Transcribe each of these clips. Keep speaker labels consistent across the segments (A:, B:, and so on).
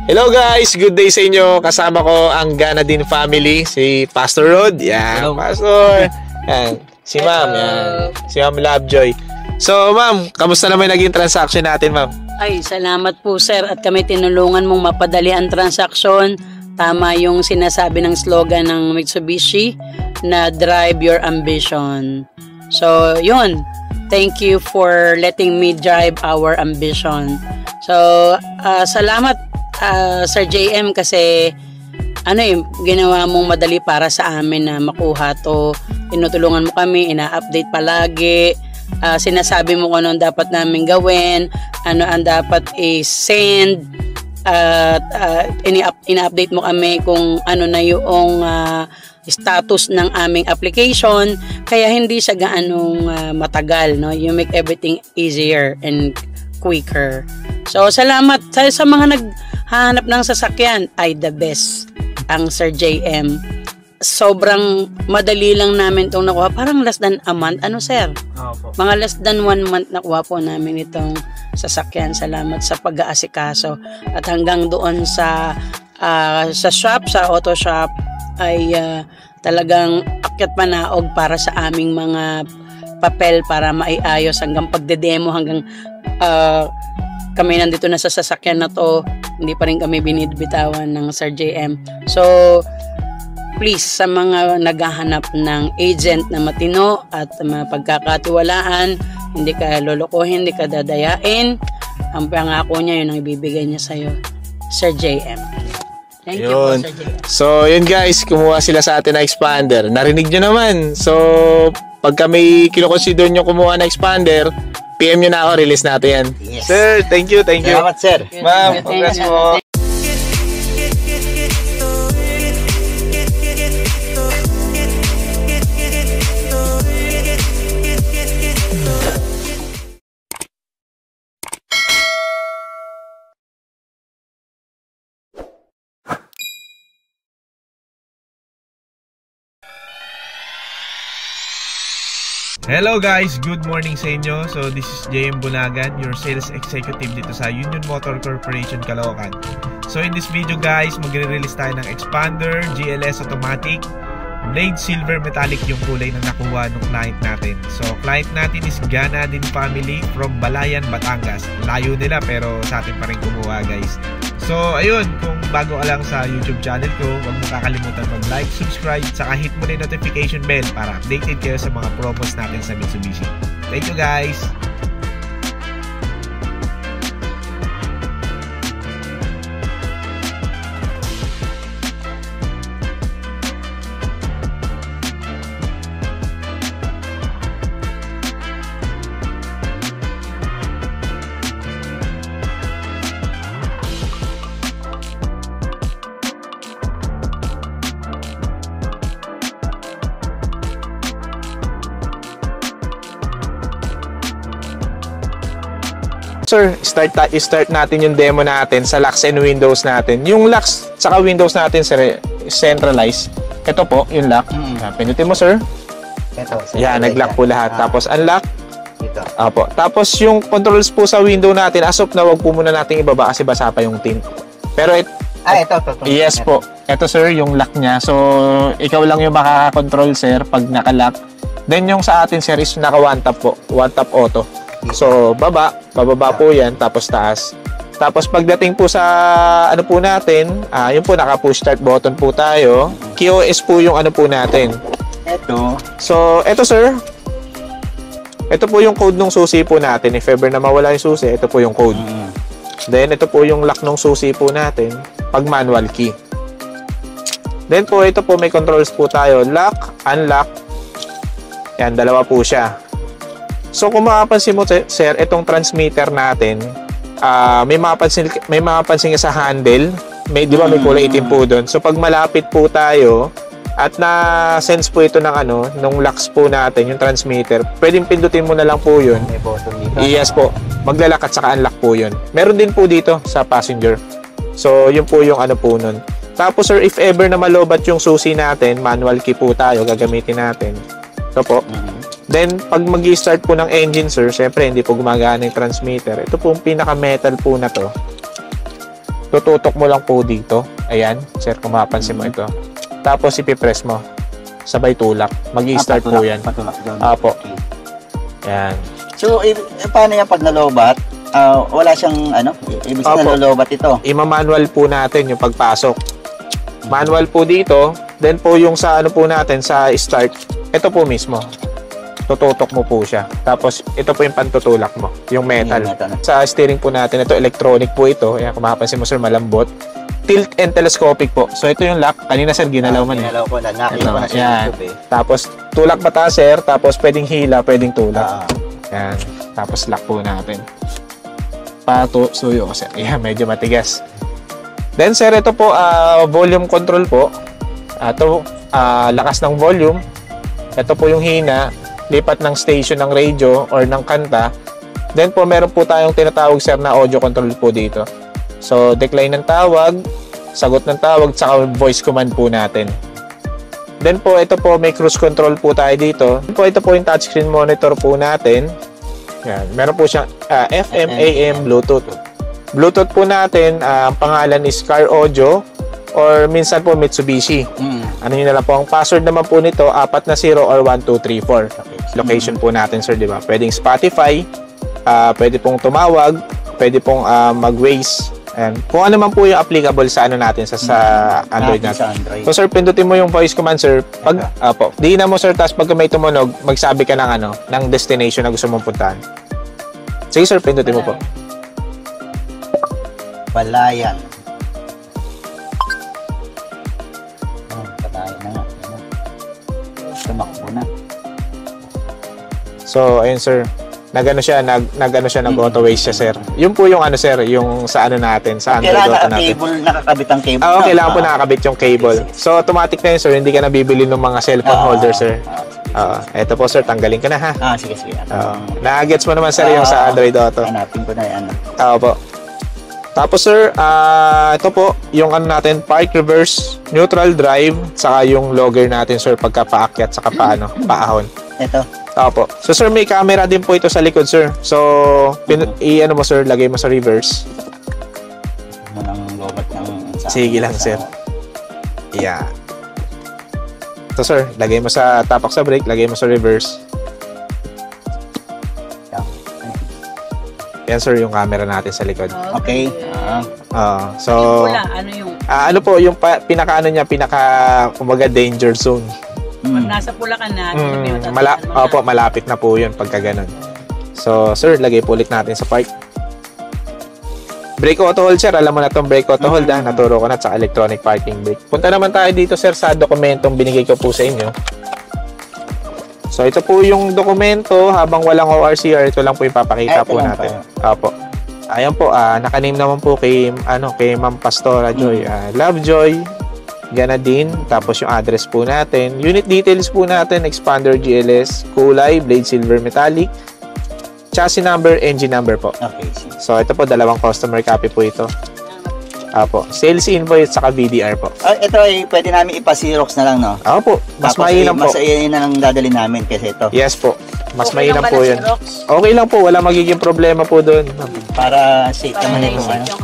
A: Hello guys, good day sa inyo. Kasama ko ang Ganadin family, si Pastor Rod. Yan, hello. Pastor. Yan, si Ma'am. Yan, si Ma'am Lovejoy. So, Ma'am, kamusta naman naging transaction natin, Ma'am?
B: Ay, salamat po, sir. At kami tinulungan mong mapadali ang transaksyon. Tama yung sinasabi ng slogan ng Mitsubishi na drive your ambition. So, yun. Thank you for letting me drive our ambition. So, salamat Sir JM kasi ginawa mong madali para sa amin na makuha to. Tinutulungan mo kami, ina-update palagi. Sinasabi mo kung ano ang dapat namin gawin, ano ang dapat i-send. Ina-update mo kami kung ano na yung status ng aming application, kaya hindi siya gaanong matagal, no? You make everything easier and quicker. So salamat sa mga naghahanap ng sasakyan. Ay, the best ang Sir JM. Sobrang madali lang namin itong nakuha, parang less than a month, sir? Mga less than 1 month nakuha po namin itong sasakyan. Salamat sa pag-aasikaso. At hanggang doon sa shop, sa auto shop, ay talagang akyat panaog para sa aming mga papel para maiayos hanggang pagdedemo, hanggang kami nandito na sa sasakyan na to, hindi pa rin kami binibitawan ng Sir JM. So, please, sa mga naghahanap ng agent na matino at mapagkakatiwalaan, hindi ka lolokohin, hindi ka dadayain, ang pangako niya, yun ang ibibigay niya sa'yo, Sir JM. Thank you po, Sir JM. So, yun
A: guys, kumuha sila sa atin na expander. Narinig nyo naman. So, pagka may kinoconsider nyo kumuha na expander, PM nyo na ako, release natin yan. Yes. Sir, thank you, thank you.
C: Salamat, sir.
A: Ma'am, congrats mo. Hello guys, good morning sa inyo. So this is JM Bunagan, your sales executive dito sa Union Motor Corporation, Caloocan. So in this video guys, magre-release tayo ng expander, GLS automatic, blade silver metallic yung kulay na nakuha ng client natin. So client natin is Ganadin family from Balayan, Batangas. Layo nila pero sa atin pa rin kumuha guys. So ayun, kung bago ka lang sa YouTube channel ko, huwag mo kakalimutan mag-like, subscribe, saka hit mo na yung notification bell para updated kayo sa mga promos natin sa Mitsubishi. Thank you guys! Sir, start natin yung demo natin sa locks and windows natin. Yung locks saka windows natin, sir, centralized. Ito po, yung lock. Pinutin mo, sir.
C: Ito.
A: Yan, nag-lock po lahat. Tapos unlock. Ito. Apo. Tapos yung controls po sa window natin, as of na, wag po muna natin ibaba kasi basa pa yung tint. Pero ito. Yes po. Ito, sir, yung lock niya. So, ikaw lang yung makaka-control, sir, pag naka-lock. Then yung sa atin, sir, is naka one tap po. One tap auto. So, bababa po yan, tapos taas. Tapos pagdating po sa po natin, yun po, naka-push start button po tayo. QoS po yung po natin.
C: Ito.
A: So, ito sir. Ito po yung code ng susi po natin. If ever na mawala yung susi, ito po yung code. Then, ito po yung lock ng susi po natin. Pag manual key. Then po, ito po may controls po tayo. Lock, unlock. Yan, dalawa po siya. So kung makapansin mo, sir, itong transmitter natin, may mapapansin ka sa handle, di ba may kulay itim po doon. So pag malapit po tayo at na-sense po ito ng nung locks po natin, yung transmitter, pwedeng pindutin mo na lang po yun.
C: May button dito.
A: Yes po. Maglalak at saka unlock po yun. Meron din po dito sa passenger. So yun po yung po nun. Tapos sir, if ever na malobat yung susi natin, manual key po tayo, gagamitin natin. Ito po. Then, pag mag-i-start po ng engine, sir, syempre, hindi po gumagana yung transmitter. Ito po yung pinaka-metal po na to. tututok mo lang po dito. Ayan, sir, kung mapapansin mo ito. Tapos ipipress mo. Sabay tulak. Mag-i-start po yan.
C: Patulak doon.
A: Apo.
C: Okay.
A: Yan.
C: So, paano yan pag nalobat? Wala siyang ibig sabihin
A: Opo.
C: nalobat ito.
A: Ima-manual po natin yung pagpasok. Manual po dito. Then po yung sa ano po natin, sa start, ito po mismo. Tututok mo po siya. Tapos ito po yung pantutulak mo, yung metal.
C: Yung metal.
A: Sa steering po natin, ito electronic po ito. Ayan, kung mapapansin mo sir, malambot. Tilt and telescopic po. So ito yung lock. Kanina sir, ginalaw man eh.
C: Ginalaw ko na. Nakita ko na sa
A: Yan.
C: YouTube eh.
A: Tapos tulak pataas sir, tapos pwedeng hila, pwedeng tulak.
C: Ah,
A: Yan. Tapos lock po natin. Suyo ko sir. Ayan, medyo matigas. Then sir, ito po volume control po. Ito, lakas ng volume. Ito po yung hina, lipat ng station ng radio or ng kanta. Then po, meron po tayong tinatawag sir na audio control po dito. So, decline ng tawag, sagot ng tawag, saka voice command po natin. Then po, ito po, may cruise control po tayo dito. Then po, ito po yung touchscreen monitor po natin. Yan. Meron po siyang FM, AM, Bluetooth. Bluetooth po natin, ang pangalan is Car Audio or minsan po Mitsubishi. Ano yun na lang po, ang password naman po nito, 4 na 0 or 1, 2, 3, 4. Location po natin sir, di ba? Pwedeng Spotify, pwede pong tumawag, pwede pong mag-Waze. Ayan. Kung ano man po yung applicable sa ano natin, sa Android natin. So sir, pindutin mo yung voice command sir. Pag, di na mo sir, tapos pag may tumunog, magsabi ka ng ng destination na gusto mong puntahan. Sige sir, pindutin mo po.
C: Balayan. Balayan na nga. Tumakbo na.
A: So, ayun sir. Nag-auto-waste siya sir. Yun po yung sir, yung sa natin, sa Android Auto natin.
C: Kailangan nakakabit ang cable.
A: Kailangan po nakakabit yung cable. So, automatic na yun sir, hindi ka na bibili ng mga cellphone holder sir. Eto po sir, tanggalin ka na ha.
C: Sige.
A: Na-gets mo naman sir yung sa Android Auto.
C: Hanapin ko na yan.
A: Po. Tapos sir, ito po, yung natin, park, reverse, neutral, drive, saka yung logger natin sir, pagka paakyat, saka paahon.
C: Ito.
A: Opo. So sir, may camera din po ito sa likod sir. So, mo sir, lagay mo sa reverse.
C: Munang lobat ng...
A: Sige lang sir. Yeah. So sir, lagay mo sa tapak sa brake, lagay mo sa reverse. Yan sir, yung camera natin sa likod.
C: Okay.
A: So,
B: ano yung...
A: ano po, yung kumbaga danger zone.
B: Pag nasa pula ka na,
A: malapit na po yun pagka ganun. So, sir, lagay po ulit natin sa park. Brake auto hold, sir. Alam mo na itong brake auto hold, naturo ko na sa electronic parking brake. Punta naman tayo dito, sir, sa dokumentong binigay ko po sa inyo. So, ito po yung dokumento. Habang walang ORCR, ito lang po yung papakita po natin. Opo. Ayan po, naka-name naman po kay Ma'am Pastora Joy. Lovejoy, Ganadin, tapos yung address po natin. Unit details po natin, expander GLS, kulay, blade silver metallic, chassis number, engine number po.
C: Okay.
A: So, ito po, dalawang customer copy po ito. Apo, sales invoice saka VDR po.
C: Ito ay pwede namin ipa-Xerox na lang, no?
A: Opo, mas mainam po.
C: Mas iyan na lang dadali namin kasi ito.
A: Yes po, mas mainam po yun. Okay lang po, wala magiging problema po doon.
C: Para safe naman ito.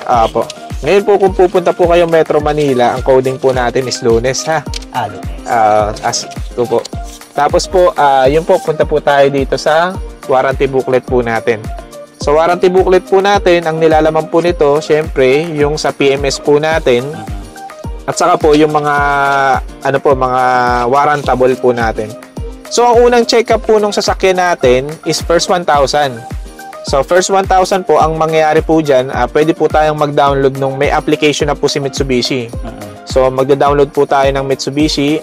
A: Apo. Ngayon po, kung pupunta po kayo Metro Manila, ang coding po natin is Lunes, ha?
C: Lunes.
A: Po. Tapos po, yun po, punta po tayo dito sa warranty booklet po natin. So, warranty booklet po natin, ang nilalaman po nito, syempre, yung sa PMS po natin, at saka po yung mga, mga warrantable po natin. So, ang unang check-up po nung sasakyan natin is first 1,000. So, first 1,000 po, ang mangyayari po dyan, pwede po tayong mag-download nung may application na po si Mitsubishi. So, magda-download po tayo ng Mitsubishi,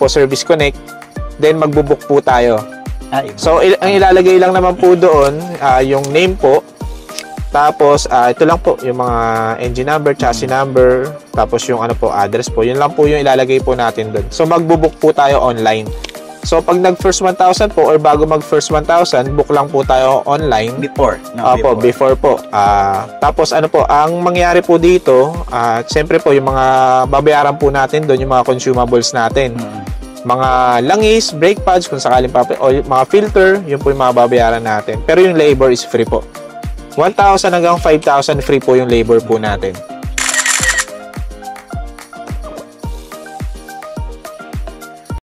A: Service Connect, then magbubook po tayo. So, ang ilalagay lang naman po doon, yung name po, tapos, ito lang po, yung mga engine number, chassis number, tapos yung address po, yun lang po yung ilalagay po natin doon. So, magbubook po tayo online. So, pag nag-first 1,000 po or bago mag-first 1,000, book lang po tayo online.
C: Before.
A: Before po. Tapos, ang mangyari po dito, siyempre po, yung mga babayaran po natin doon, yung mga consumables natin. Mga langis, brake pads, kung sakaling o mga filter, yun po yung mga babayaran natin. Pero yung labor is free po. 1,000 hanggang 5,000 free po yung labor po natin.